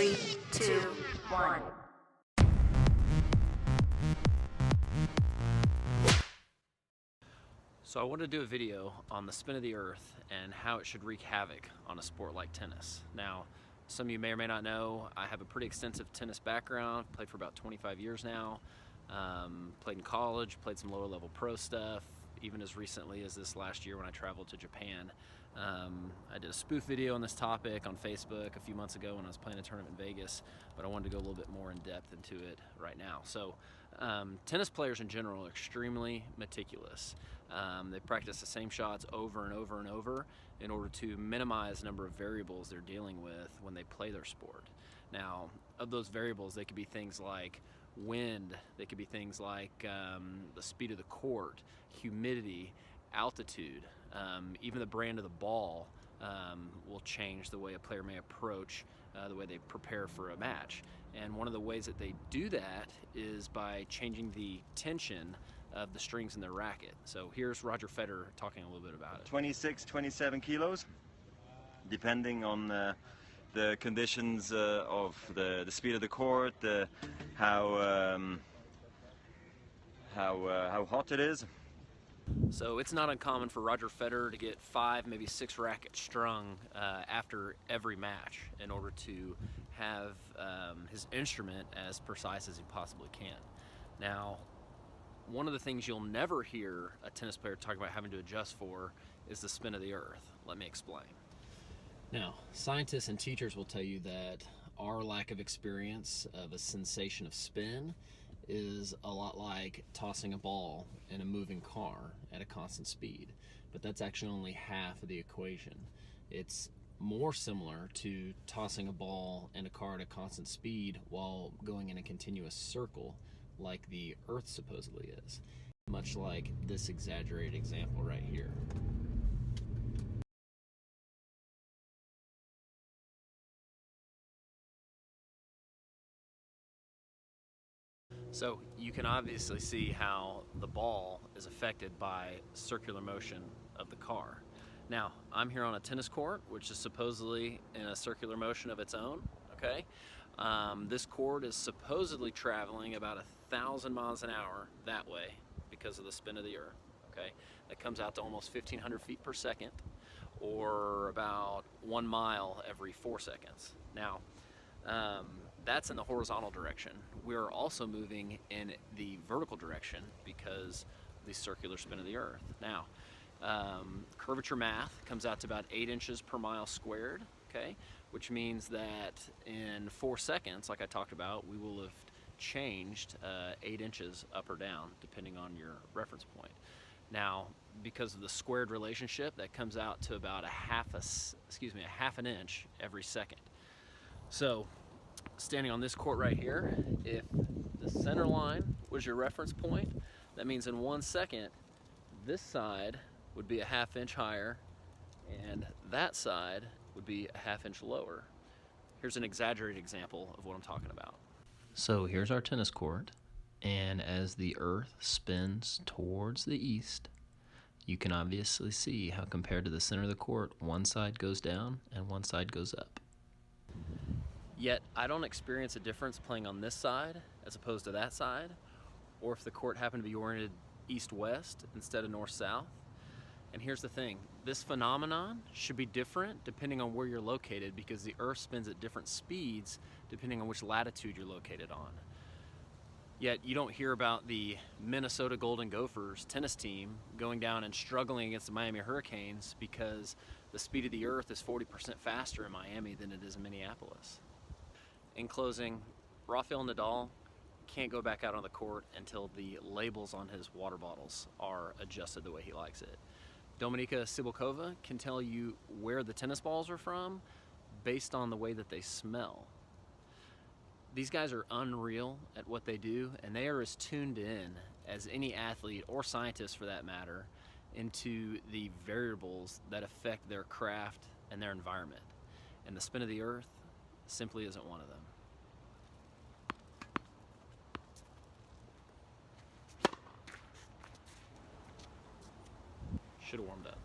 3, 2, 1. So I wanted to do a video on the spin of the earth and how it should wreak havoc on a sport like tennis. Now, some of you may or may not know, I have a pretty extensive tennis background, played for about 25 years now, played in college, played some lower level pro stuff, even as recently as this last year when I traveled to Japan. I did a spoof video on this topic on Facebook a few months ago when I was playing a tournament in Vegas, but I wanted to go a little bit more in depth into it right now. So tennis players in general are extremely meticulous. They practice the same shots over and over and over in order to minimize the number of variables they're dealing with when they play their sport. Now, of those variables, they could be things like wind, they could be things like the speed of the court, humidity, altitude, even the brand of the ball will change the way a player may approach the way they prepare for a match. And one of the ways that they do that is by changing the tension of the strings in their racket. So here's Roger Federer talking a little bit about it. 26, 27 kilos, depending on the conditions of the speed of the court, how hot it is. So it's not uncommon for Roger Federer to get 5, maybe 6 rackets strung after every match in order to have his instrument as precise as he possibly can. Now, one of the things you'll never hear a tennis player talk about having to adjust for is the spin of the earth. Let me explain. Now, scientists and teachers will tell you that our lack of experience of a sensation of spin is a lot like tossing a ball in a moving car at a constant speed, but that's actually only half of the equation. It's more similar to tossing a ball in a car at a constant speed while going in a continuous circle like the earth supposedly is, much like this exaggerated example right here. So you can obviously see how the ball is affected by circular motion of the car. Now, I'm here on a tennis court, which is supposedly in a circular motion of its own, okay? This court is supposedly traveling about 1,000 miles an hour that way because of the spin of the earth, okay? That comes out to almost 1,500 feet per second, or about 1 mile every 4 seconds. Now, that's in the horizontal direction. We're also moving in the vertical direction because of the circular spin of the earth. Now, curvature math comes out to about 8 inches per mile squared, okay? Which means that in 4 seconds, like I talked about, we will have changed 8 inches up or down, depending on your reference point. Now, because of the squared relationship, that comes out to about a half an inch every second. So, standing on this court right here, if the center line was your reference point, that means in 1 second, this side would be a ½ inch higher, and that side would be a ½ inch lower. Here's an exaggerated example of what I'm talking about. So here's our tennis court, and as the earth spins towards the east, you can obviously see how compared to the center of the court, one side goes down and one side goes up. Yet I don't experience a difference playing on this side as opposed to that side, or if the court happened to be oriented east-west instead of north-south. And here's the thing, this phenomenon should be different depending on where you're located, because the earth spins at different speeds depending on which latitude you're located on. Yet you don't hear about the Minnesota Golden Gophers tennis team going down and struggling against the Miami Hurricanes because the speed of the earth is 40% faster in Miami than it is in Minneapolis. In closing, Rafael Nadal can't go back out on the court until the labels on his water bottles are adjusted the way he likes it. Dominika Cibulkova can tell you where the tennis balls are from based on the way that they smell. These guys are unreal at what they do, and they are as tuned in as any athlete or scientist for that matter into the variables that affect their craft and their environment. And the spin of the earth simply isn't one of them. Should have warmed up.